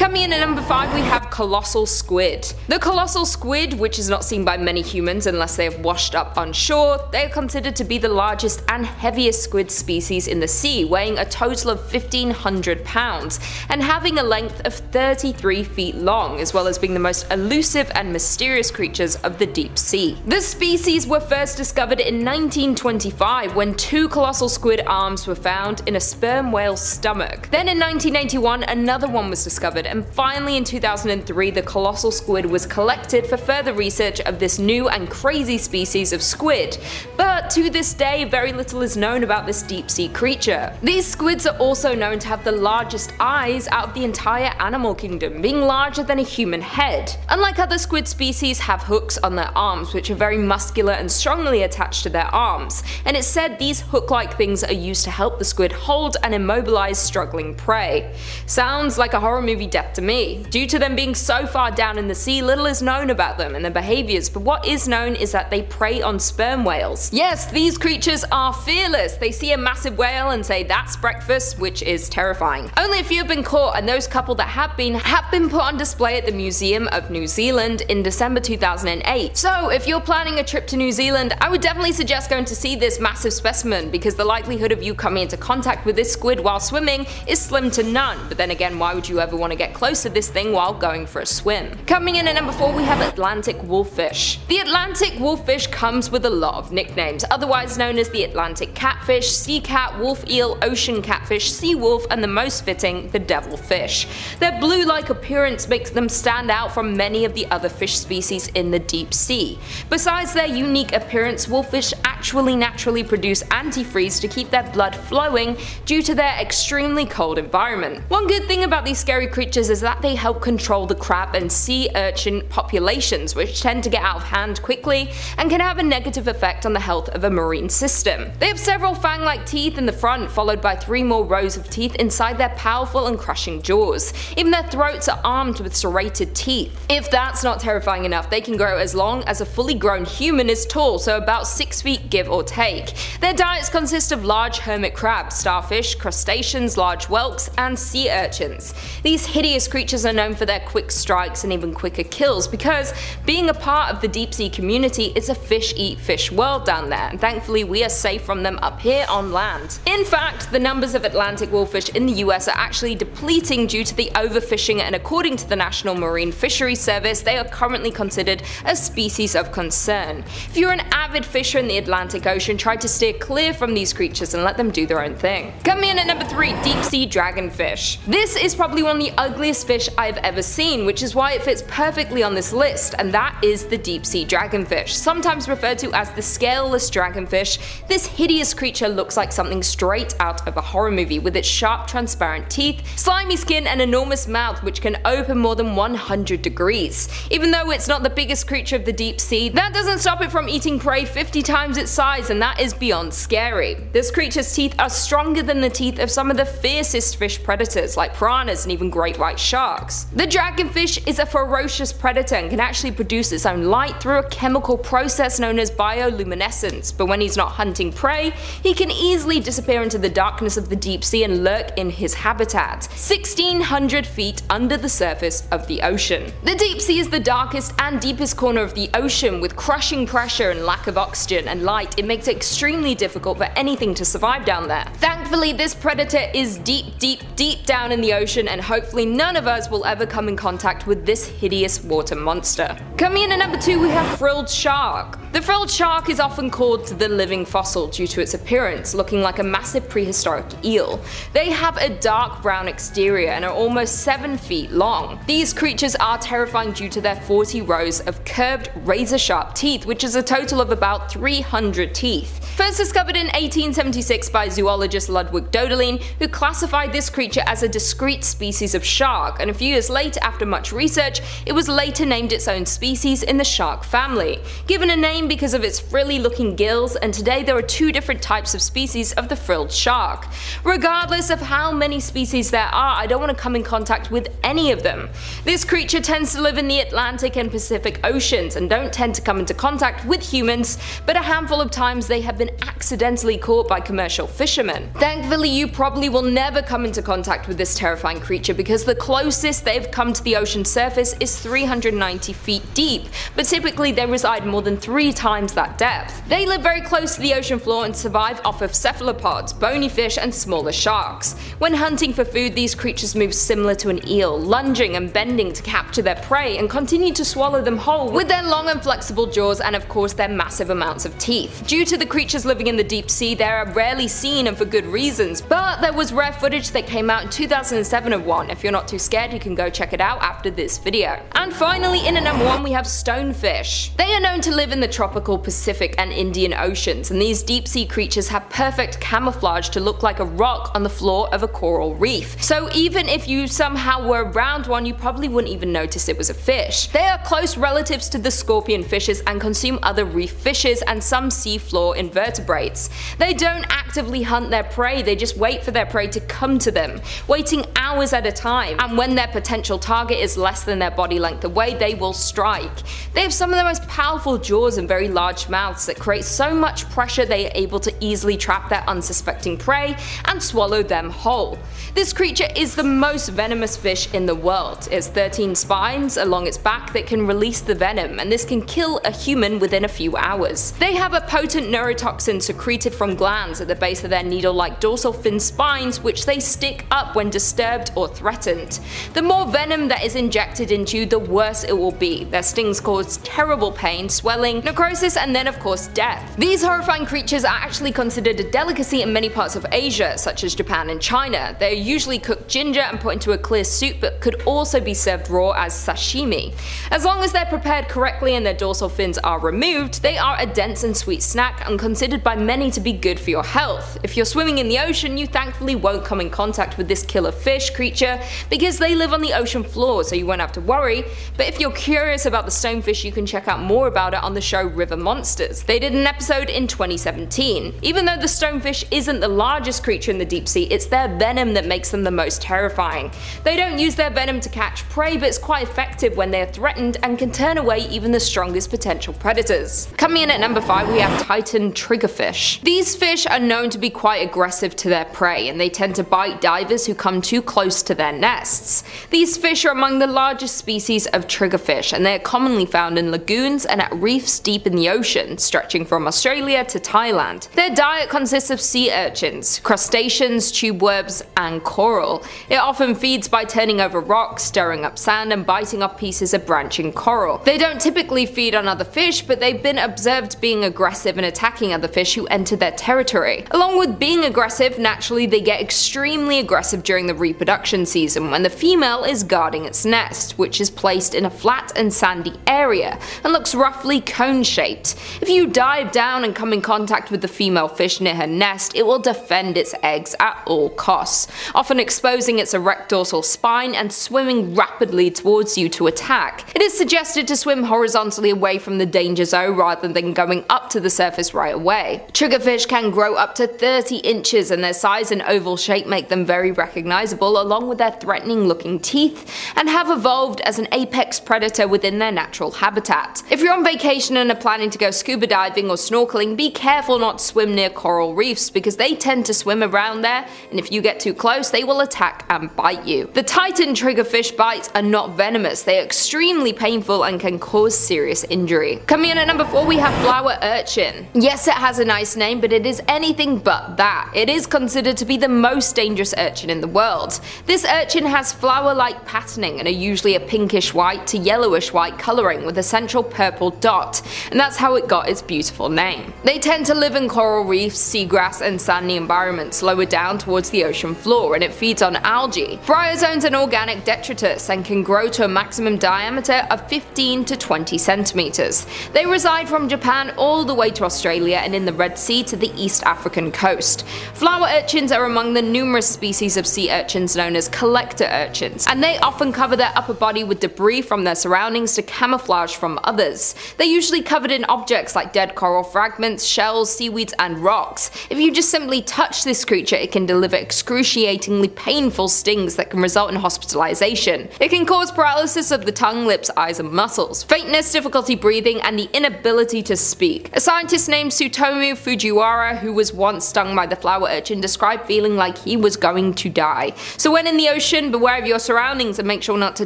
Coming in at number 5 we have colossal squid. The colossal squid, which is not seen by many humans unless they have washed up on shore, they are considered to be the largest and heaviest squid species in the sea, weighing a total of 1,500 pounds and having a length of 33 feet long, as well as being the most elusive and mysterious creatures of the deep sea. The species were first discovered in 1925 when 2 colossal squid arms were found in a sperm whale's stomach. Then in 1981 another one was discovered, and finally in 2003 the colossal squid was collected for further research of this new and crazy species of squid. But to this day very little is known about this deep sea creature. These squids are also known to have the largest eyes out of the entire animal kingdom, being larger than a human head. Unlike other squid species have hooks on their arms which are very muscular and strongly attached to their arms, and it's said these hook-like things are used to help the squid hold and immobilize struggling prey. Sounds like a horror movie death to me. Due to them being so far down in the sea, little is known about them and their behaviors, but what is known is that they prey on sperm whales. Yes, these creatures are fearless. They see a massive whale and say that's breakfast, which is terrifying. Only a few have been caught, and those couple that have been put on display at the Museum of New Zealand in December 2008. So if you're planning a trip to New Zealand, I would definitely suggest going to see this massive specimen, because the likelihood of you coming into contact with this squid while swimming is slim to none. But then again, why would you ever want to get close to this thing while going for a swim? Coming in at number 4 we have Atlantic wolffish. The Atlantic wolffish comes with a lot of nicknames, otherwise known as the Atlantic catfish, sea cat, wolf eel, ocean catfish, sea wolf, and the most fitting, the devilfish. Their blue-like appearance makes them stand out from many of the other fish species in the deep sea. Besides their unique appearance, wolffish actually naturally produce antifreeze to keep their blood flowing due to their extremely cold environment. One good thing about these scary creatures is that they help control the crab and sea urchin populations, which tend to get out of hand quickly and can have a negative effect on the health of a marine system. They have several fang-like teeth in the front, followed by 3 more rows of teeth inside their powerful and crushing jaws. Even their throats are armed with serrated teeth. If that's not terrifying enough, they can grow as long as a fully grown human is tall, so about 6 feet give or take. Their diets consist of large hermit crabs, starfish, crustaceans, large whelks, and sea urchins. These hideous creatures are known for their quick strikes and even quicker kills, because being a part of the deep sea community, it's a fish eat fish world down there, and thankfully we are safe from them up here on land. In fact, the numbers of Atlantic wolffish in the US are actually depleting due to the overfishing, and according to the National Marine Fisheries Service, they are currently considered a species of concern. If you're an avid fisher in the Atlantic Ocean, try to steer clear from these creatures and let them do their own thing. Coming in at number 3, deep sea dragonfish. This is probably one of the ugliest fish I've ever seen, which is why it fits perfectly on this list, and that is the deep sea dragonfish. Sometimes referred to as the scaleless dragonfish, this hideous creature looks like something straight out of a horror movie, with its sharp transparent teeth, slimy skin, and enormous mouth which can open more than 100 degrees. Even though it's not the biggest creature of the deep sea, that doesn't stop it from eating prey 50 times its size, and that is beyond scary. This creature's teeth are stronger than the teeth of some of the fiercest fish predators like piranhas and even great white sharks. The dragonfish is a ferocious predator and can actually produce its own light through a chemical process known as bioluminescence, but when he's not hunting prey, he can easily disappear into the darkness of the deep sea and lurk in his habitat, 1,600 feet under the surface of the ocean. The deep sea is the darkest and deepest corner of the ocean, with crushing pressure and lack of oxygen and light. It makes it extremely difficult for anything to survive down there. Thankfully, this predator is deep down in the ocean, and hopefully none of us will ever come in contact with this hideous water monster. Coming in at number 2 we have frilled shark. The frilled shark is often called the living fossil due to its appearance, looking like a massive prehistoric eel. They have a dark brown exterior and are almost 7 feet long. These creatures are terrifying due to their 40 rows of curved, razor-sharp teeth, which is a total of about 300 teeth. First discovered in 1876 by zoologist Ludwig Dodelin, who classified this creature as a discrete species of shark, and a few years later, after much research, it was later named its own species in the shark family. Given a name name because of its frilly looking gills, and today there are two different types of species of the frilled shark. Regardless of how many species there are, I don't want to come in contact with any of them. This creature tends to live in the Atlantic and Pacific Oceans and don't tend to come into contact with humans, but a handful of times they have been accidentally caught by commercial fishermen. Thankfully, you probably will never come into contact with this terrifying creature because the closest they've come to the ocean surface is 390 feet deep, but typically they reside more than 3 times that depth. They live very close to the ocean floor and survive off of cephalopods, bony fish, and smaller sharks. When hunting for food, these creatures move similar to an eel, lunging and bending to capture their prey and continue to swallow them whole with their long and flexible jaws and of course their massive amounts of teeth. Due to the creatures living in the deep sea, they are rarely seen and for good reasons, but there was rare footage that came out in 2007 of one. If you're not too scared, you can go check it out after this video. And finally, in at number 1 we have stonefish. They are known to live in the tropical Pacific and Indian Oceans, and these deep sea creatures have perfect camouflage to look like a rock on the floor of a coral reef. So even if you somehow were around one, you probably wouldn't even notice it was a fish. They are close relatives to the scorpion fishes and consume other reef fishes and some sea floor invertebrates. They don't actively hunt their prey, they just wait for their prey to come to them, waiting hours at a time, and when their potential target is less than their body length away, they will strike. They have some of the most powerful jaws and very large mouths that create so much pressure they are able to easily trap their unsuspecting prey and swallow them whole. This creature is the most venomous fish in the world. It has 13 spines along its back that can release the venom, and this can kill a human within a few hours. They have a potent neurotoxin secreted from glands at the base of their needle-like dorsal fin spines, which they stick up when disturbed or threatened. The more venom that is injected into you, the worse it will be. Their stings cause terrible pain, swelling, necrosis, and then of course death. These horrifying creatures are actually considered a delicacy in many parts of Asia, such as Japan and China. They are usually cooked ginger and put into a clear soup, but could also be served raw as sashimi. As long as they're prepared correctly and their dorsal fins are removed, they are a dense and sweet snack and considered by many to be good for your health. If you're swimming in the ocean, you thankfully won't come in contact with this killer fish creature because they live on the ocean floor, so you won't have to worry. But if you're curious about the stonefish, you can check out more about it on the show River Monsters. They did an episode in 2017. Even though the stonefish isn't the largest creature in the deep sea, it's their venom that makes them the most terrifying. They don't use their venom to catch prey, but it's quite effective when they are threatened and can turn away even the strongest potential predators. Coming in at number 5 we have Titan triggerfish. These fish are known to be quite aggressive to their prey, and they tend to bite divers who come too close to their nests. These fish are among the largest species of triggerfish, and they are commonly found in lagoons and at reefs deep in the ocean, stretching from Australia to Thailand. Their diet consists of sea urchins, crustaceans, tube worms, and coral. It often feeds by turning over rocks, stirring up sand, and biting off pieces of branching coral. They don't typically feed on other fish, but they've been observed being aggressive and attacking other fish who enter their territory. Along with being aggressive, naturally they get extremely aggressive during the reproduction season when the female is guarding its nest, which is placed in a flat and sandy area and looks roughly cone-shaped. If you dive down and come in contact with the female fish near her nest, it will defend its eggs at all costs, often exposing its erect dorsal spine and swimming rapidly towards you to attack. It is suggested to swim horizontally away from the danger zone rather than going up to the surface right away. Triggerfish can grow up to 30 inches, and their size and oval shape make them very recognizable, along with their threatening looking teeth, and have evolved as an apex predator within their natural habitat. If you're on vacation and are planning to go scuba diving or snorkeling, be careful not to swim near coral reefs because they tend to swim around there, and if you get too close they will attack and bite you. The Titan triggerfish bites are not venomous, they are extremely painful and can cause serious injury. Coming in at number 4 we have flower urchin. Yes, it has a nice name, but it is anything but that. It is considered to be the most dangerous urchin in the world. This urchin has flower-like patterning and are usually a pinkish white to yellowish white colouring with a central purple dot, and that's how it got its beautiful name. They tend to live in coral reefs, seagrass, and sandy environments lower down towards the ocean floor, and it feeds on algae, bryozoans, and organic detritus, and can grow to a maximum diameter of 15 to 20 centimeters. They reside from Japan all the way to Australia and in the Red Sea to the East African coast. Flower urchins are among the numerous species of sea urchins known as collector urchins, and they often cover their upper body with debris from their surroundings to camouflage from others. They usually covered in objects like dead coral fragments, shells, seaweeds, and rocks. If you just simply touch this creature, it can deliver excruciatingly painful stings that can result in hospitalization. It can cause paralysis of the tongue, lips, eyes, and muscles, faintness, difficulty breathing, and the inability to speak. A scientist named Tsutomu Fujiwara, who was once stung by the flower urchin, described feeling like he was going to die. So when in the ocean, beware of your surroundings and make sure not to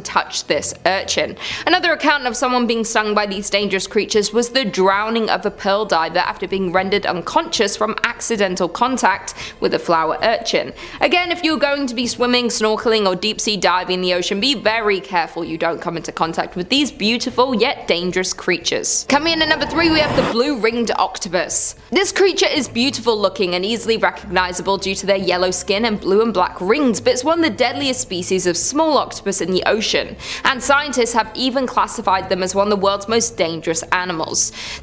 touch this urchin. Another account of someone being stung by these dangerous creatures was the drowning of a pearl diver after being rendered unconscious from accidental contact with a flower urchin. Again, if you're going to be swimming, snorkeling, or deep sea diving in the ocean, be very careful you don't come into contact with these beautiful yet dangerous creatures. Coming in at number 3, we have the blue ringed octopus. This creature is beautiful looking and easily recognizable due to their yellow skin and blue and black rings, but it's one of the deadliest species of small octopus in the ocean, and scientists have even classified them as one of the world's most dangerous animals.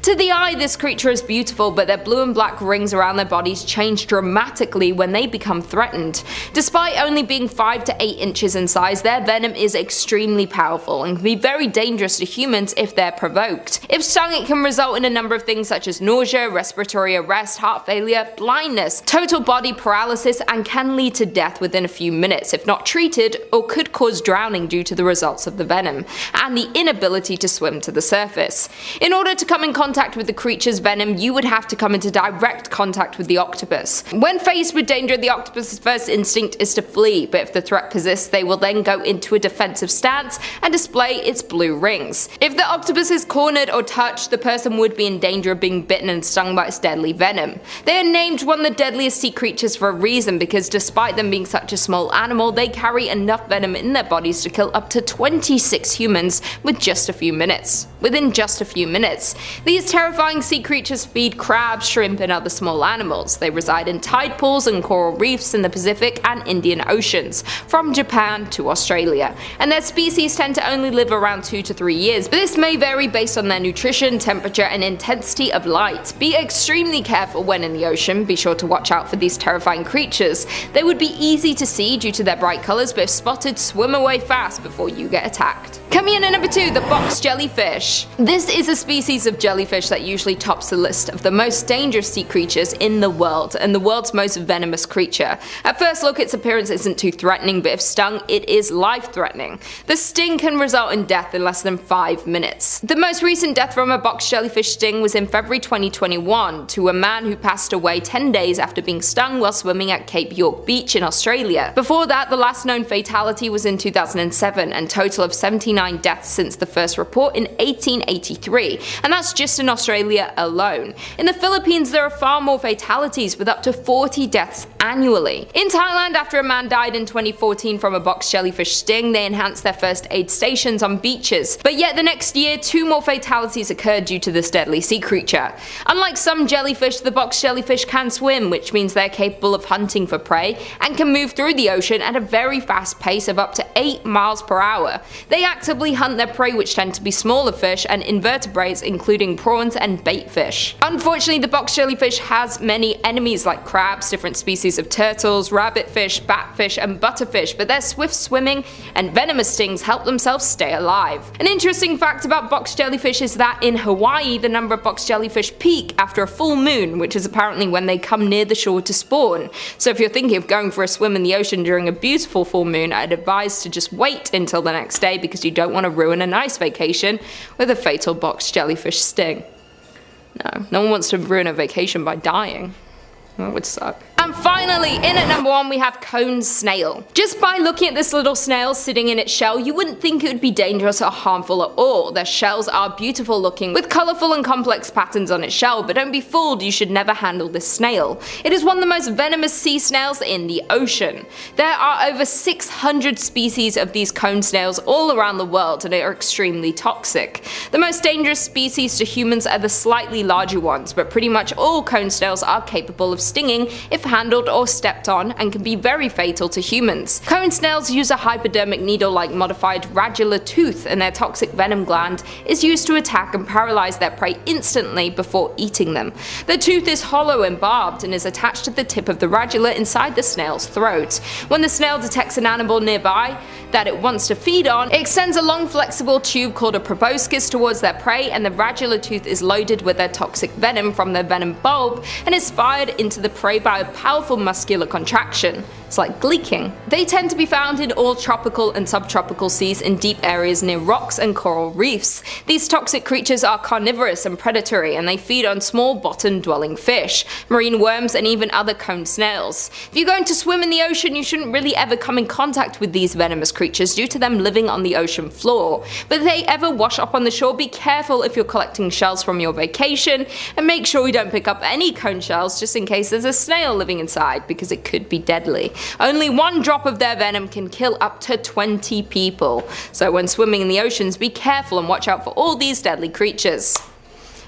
To the eye, this creature is beautiful, but their blue and black rings around their bodies change dramatically when they become threatened. Despite only being 5 to 8 inches in size, their venom is extremely powerful and can be very dangerous to humans if they're provoked. If stung, it can result in a number of things such as nausea, respiratory arrest, heart failure, blindness, total body paralysis, and can lead to death within a few minutes if not treated, or could cause drowning due to the results of the venom, and the inability to swim to the surface. In order to come in contact with the creature's venom, you would have to come into direct contact with the octopus. When faced with danger, the octopus's first instinct is to flee, but if the threat persists, they will then go into a defensive stance and display its blue rings. If the octopus is cornered or touched, the person would be in danger of being bitten and stung by its deadly venom. They are named one of the deadliest sea creatures for a reason, because despite them being such a small animal, they carry enough venom in their bodies to kill up to 26 humans within just a few minutes. These terrifying sea creatures feed crabs, shrimp, and other small animals. They reside in tide pools and coral reefs in the Pacific and Indian Oceans, from Japan to Australia, and their species tend to only live around 2 to 3 years, but this may vary based on their nutrition, temperature, and intensity of light. Be extremely careful when in the ocean. Be sure to watch out for these terrifying creatures. They would be easy to see due to their bright colors, but if spotted, swim away fast before you get attacked. Coming in at number 2, the box jellyfish. This is a species of jellyfish that usually tops the list of the most dangerous sea creatures in the world, and the world's most venomous creature. At first look, its appearance isn't too threatening, but if stung, it is life-threatening. The sting can result in death in less than 5 minutes. The most recent death from a box jellyfish sting was in February 2021 to a man who passed away 10 days after being stung while swimming at Cape York Beach in Australia. Before that, the last known fatality was in 2007, and total of 79 deaths since the first report in 1883, and that's just in Australia alone. In the Philippines, there are far more fatalities, with up to 40 deaths annually. In Thailand, after a man died in 2014 from a box jellyfish sting, they enhanced their first aid stations on beaches, but yet the next year 2 more fatalities occurred due to this deadly sea creature. Unlike some jellyfish, the box jellyfish can swim, which means they're capable of hunting for prey and can move through the ocean at a very fast pace of up to 8 miles per hour. They actively hunt their prey, which tend to be smaller fish and invertebrates including prawns and baitfish. Unfortunately, the box jellyfish has many enemies like crabs, different species of turtles, rabbitfish, batfish, and butterfish, but their swift swimming and venomous stings help themselves stay alive. An interesting fact about box jellyfish is that in Hawaii, the number of box jellyfish peak after a full moon, which is apparently when they come near the shore to spawn. So if you're thinking of going for a swim in the ocean during a beautiful full moon, I'd advise to just wait until the next day, because you don't want to ruin a nice vacation with a fatal box jellyfish sting. No one wants to ruin a vacation by dying. That would suck. And finally, in at number 1, we have cone snail. Just by looking at this little snail sitting in its shell, you wouldn't think it would be dangerous or harmful at all. Their shells are beautiful looking, with colourful and complex patterns on its shell, but don't be fooled, you should never handle this snail. It is one of the most venomous sea snails in the ocean. There are over 600 species of these cone snails all around the world, and they are extremely toxic. The most dangerous species to humans are the slightly larger ones, but pretty much all cone snails are capable of stinging if handled or stepped on, and can be very fatal to humans. Cone snails use a hypodermic needle-like modified radula tooth, and their toxic venom gland is used to attack and paralyze their prey instantly before eating them. The tooth is hollow and barbed and is attached to the tip of the radula inside the snail's throat. When the snail detects an animal nearby, that it wants to feed on, it extends a long flexible tube called a proboscis towards their prey, and the radula tooth is loaded with their toxic venom from their venom bulb and is fired into the prey by a powerful muscular contraction. It's like gleeking. They tend to be found in all tropical and subtropical seas in deep areas near rocks and coral reefs. These toxic creatures are carnivorous and predatory, and they feed on small bottom-dwelling fish, marine worms, and even other cone snails. If you're going to swim in the ocean, you shouldn't really ever come in contact with these venomous creatures due to them living on the ocean floor. But if they ever wash up on the shore, be careful if you're collecting shells from your vacation, and make sure you don't pick up any cone shells just in case there's a snail living inside, because it could be deadly. Only one drop of their venom can kill up to 20 people. So when swimming in the oceans, be careful and watch out for all these deadly creatures.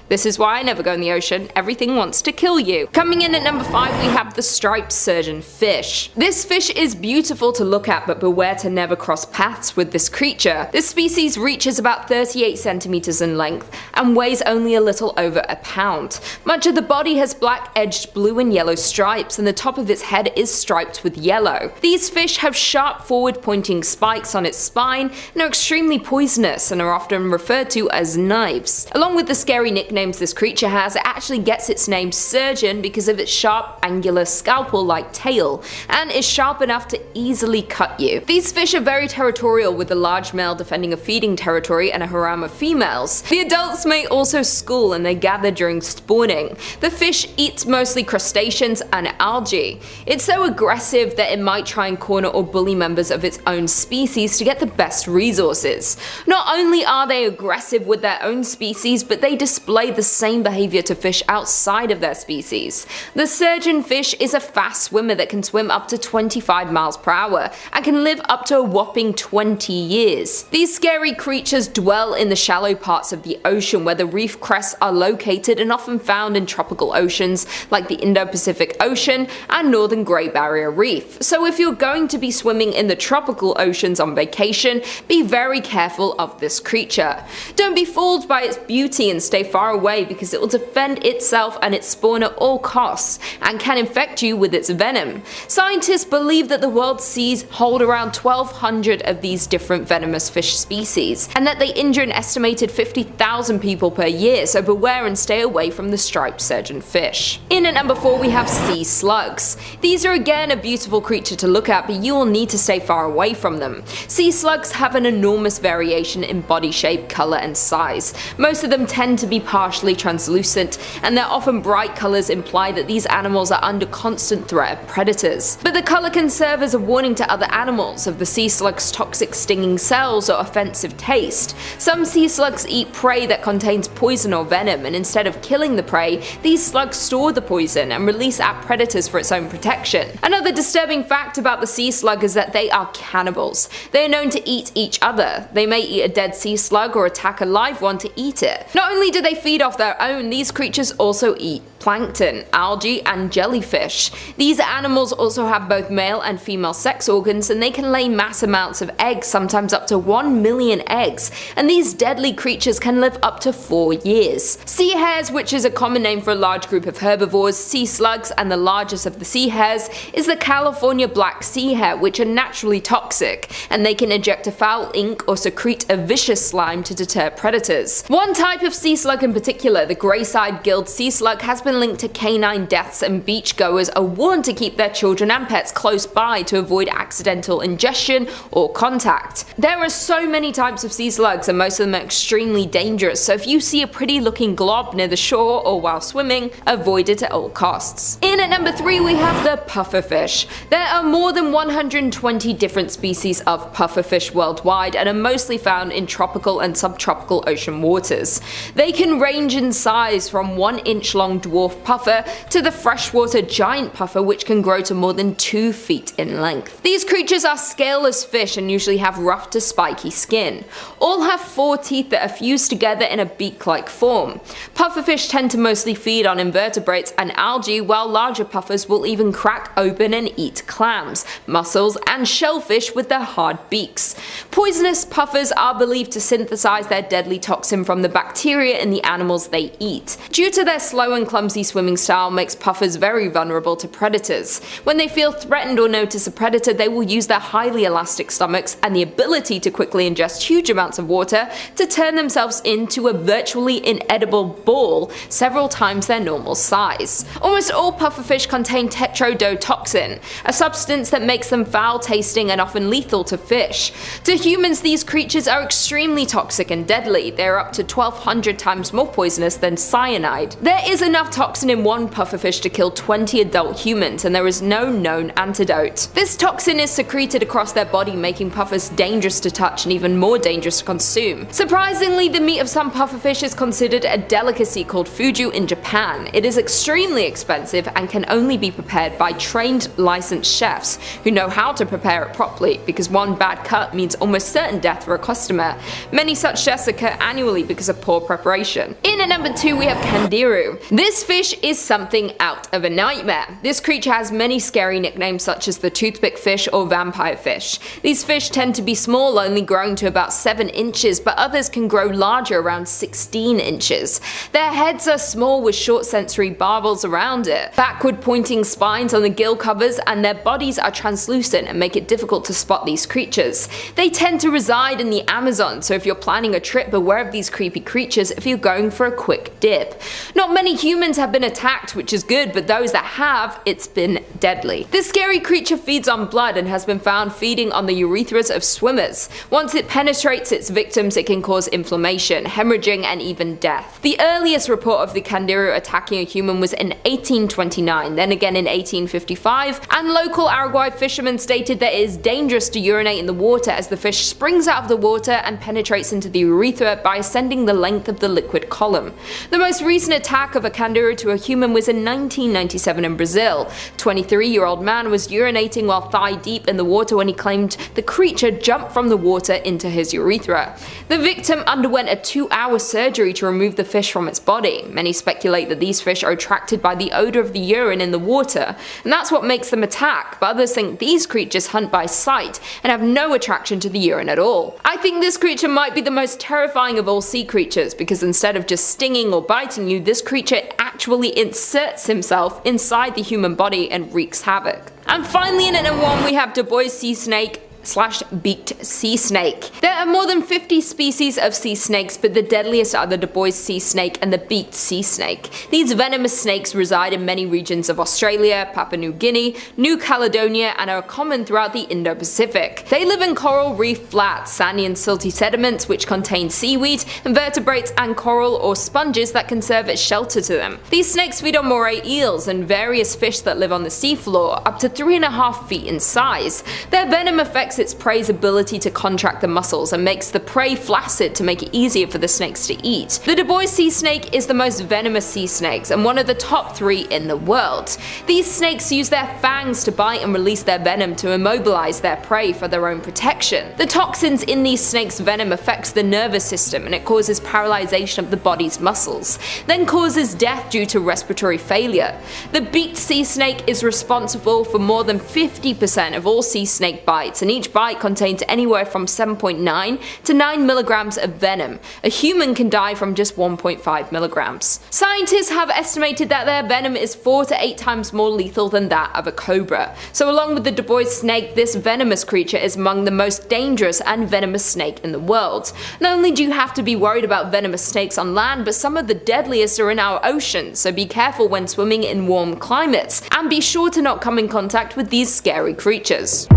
This is why I never go in the ocean, everything wants to kill you. Coming in at number 5 we have the striped surgeonfish. This fish is beautiful to look at, but beware to never cross paths with this creature. This species reaches about 38 centimeters in length and weighs only a little over a pound. Much of the body has black edged blue and yellow stripes, and the top of its head is striped with yellow. These fish have sharp forward pointing spikes on its spine and are extremely poisonous and are often referred to as knives. Along with the scary nickname this creature has, it actually gets its name surgeon because of its sharp angular scalpel-like tail, and is sharp enough to easily cut you. These fish are very territorial, with a large male defending a feeding territory and a harem of females. The adults may also school, and they gather during spawning. The fish eats mostly crustaceans and algae. It's so aggressive that it might try and corner or bully members of its own species to get the best resources. Not only are they aggressive with their own species, but they display the same behavior to fish outside of their species. The surgeonfish is a fast swimmer that can swim up to 25 miles per hour and can live up to a whopping 20 years. These scary creatures dwell in the shallow parts of the ocean where the reef crests are located, and often found in tropical oceans like the Indo-Pacific Ocean and Northern Great Barrier Reef. So if you're going to be swimming in the tropical oceans on vacation, be very careful of this creature. Don't be fooled by its beauty and stay far away, because it will defend itself and its spawn at all costs and can infect you with its venom. Scientists believe that the world's seas hold around 1,200 of these different venomous fish species, and that they injure an estimated 50,000 people per year, so beware and stay away from the striped surgeonfish. In at number 4 we have sea slugs. These are again a beautiful creature to look at, but you will need to stay far away from them. Sea slugs have an enormous variation in body shape, color, and size. Most of them tend to be partially translucent, and their often bright colors imply that these animals are under constant threat of predators. But the color can serve as a warning to other animals of the sea slug's toxic stinging cells or offensive taste. Some sea slugs eat prey that contains poison or venom, and instead of killing the prey, these slugs store the poison and release at predators for its own protection. Another disturbing fact about the sea slug is that they are cannibals. They are known to eat each other. They may eat a dead sea slug or attack a live one to eat it. Not only do they feed off their own, these creatures also eat plankton, algae, and jellyfish. These animals also have both male and female sex organs, and they can lay mass amounts of eggs, sometimes up to 1 million eggs, and these deadly creatures can live up to 4 years. Sea hares, which is a common name for a large group of herbivores, sea slugs, and the largest of the sea hares is the California black sea hare, which are naturally toxic, and they can eject a foul ink or secrete a vicious slime to deter predators. One type of sea slug in particular, the grey-side gilled sea slug, has been linked to canine deaths, and beachgoers are warned to keep their children and pets close by to avoid accidental ingestion or contact. There are so many types of sea slugs, and most of them are extremely dangerous, so if you see a pretty looking glob near the shore or while swimming, avoid it at all costs. In at number 3 we have the pufferfish. There are more than 120 different species of pufferfish worldwide, and are mostly found in tropical and subtropical ocean waters. They can range in size from 1-inch long dwarf puffer to the freshwater giant puffer, which can grow to more than 2 feet in length. These creatures are scaleless fish and usually have rough to spiky skin. All have 4 teeth that are fused together in a beak-like form. Pufferfish tend to mostly feed on invertebrates and algae, while larger puffers will even crack open and eat clams, mussels, and shellfish with their hard beaks. Poisonous puffers are believed to synthesize their deadly toxin from the bacteria in the animals they eat. Due to their slow and clumsy clumsy swimming style makes puffers very vulnerable to predators. When they feel threatened or notice a predator, they will use their highly elastic stomachs and the ability to quickly ingest huge amounts of water to turn themselves into a virtually inedible ball several times their normal size. Almost all pufferfish contain tetrodotoxin, a substance that makes them foul-tasting and often lethal to fish. To humans, these creatures are extremely toxic and deadly. They are up to 1,200 times more poisonous than cyanide. There is enough toxin in one pufferfish to kill 20 adult humans, and there is no known antidote. This toxin is secreted across their body, making puffers dangerous to touch and even more dangerous to consume. Surprisingly, the meat of some pufferfish is considered a delicacy called fuju in Japan. It is extremely expensive and can only be prepared by trained licensed chefs who know how to prepare it properly, because one bad cut means almost certain death for a customer. Many such deaths occur annually because of poor preparation. In at number 2 we have Candiru. This fish is something out of a nightmare. This creature has many scary nicknames such as the toothpick fish or vampire fish. These fish tend to be small, only growing to about 7 inches, but others can grow larger, around 16 inches. Their heads are small with short sensory barbels around it, backward pointing spines on the gill covers, and their bodies are translucent and make it difficult to spot these creatures. They tend to reside in the Amazon, so if you're planning a trip, beware of these creepy creatures if you're going for a quick dip. Not many humans have been attacked, which is good, but those that have, it's been deadly. This scary creature feeds on blood and has been found feeding on the urethras of swimmers. Once it penetrates its victims, it can cause inflammation, hemorrhaging, and even death. The earliest report of the Candiru attacking a human was in 1829, then again in 1855, and local Araguay fishermen stated that it is dangerous to urinate in the water as the fish springs out of the water and penetrates into the urethra by ascending the length of the liquid column. The most recent attack of a Candiru to a human was in 1997 in Brazil. A 23-year-old man was urinating while thigh deep in the water when he claimed the creature jumped from the water into his urethra. The victim underwent a 2-hour surgery to remove the fish from its body. Many speculate that these fish are attracted by the odor of the urine in the water, and that's what makes them attack, but others think these creatures hunt by sight and have no attraction to the urine at all. I think this creature might be the most terrifying of all sea creatures, because instead of just stinging or biting you, this creature actually inserts himself inside the human body and wreaks havoc. And finally, in at number 1 we have DUBOIS sea snake / beaked sea snake. There are more than 50 species of sea snakes, but the deadliest are the DUBOIS sea snake and the beaked sea snake. These venomous snakes reside in many regions of Australia, Papua New Guinea, New Caledonia, and are common throughout the Indo-Pacific. They live in coral reef flats, sandy and silty sediments which contain seaweed, invertebrates, and coral or sponges that can serve as shelter to them. These snakes feed on moray eels and various fish that live on the seafloor, up to 3.5 feet in size. Their venom affects its prey's ability to contract the muscles and makes the prey flaccid to make it easier for the snakes to eat. The DUBOIS sea snake is the most venomous sea snakes and one of the top 3 in the world. These snakes use their fangs to bite and release their venom to immobilize their prey for their own protection. The toxins in these snakes' venom affects the nervous system, and it causes paralyzation of the body's muscles, then causes death due to respiratory failure. The beaked sea snake is responsible for more than 50% of all sea snake bites, and each bite contains anywhere from 7.9 to 9 milligrams of venom. A human can die from just 1.5 milligrams. Scientists have estimated that their venom is 4 to 8 times more lethal than that of a cobra. So along with the DUBOIS snake, this venomous creature is among the most dangerous and venomous snake in the world. Not only do you have to be worried about venomous snakes on land, but some of the deadliest are in our oceans, so be careful when swimming in warm climates, and be sure to not come in contact with these scary creatures.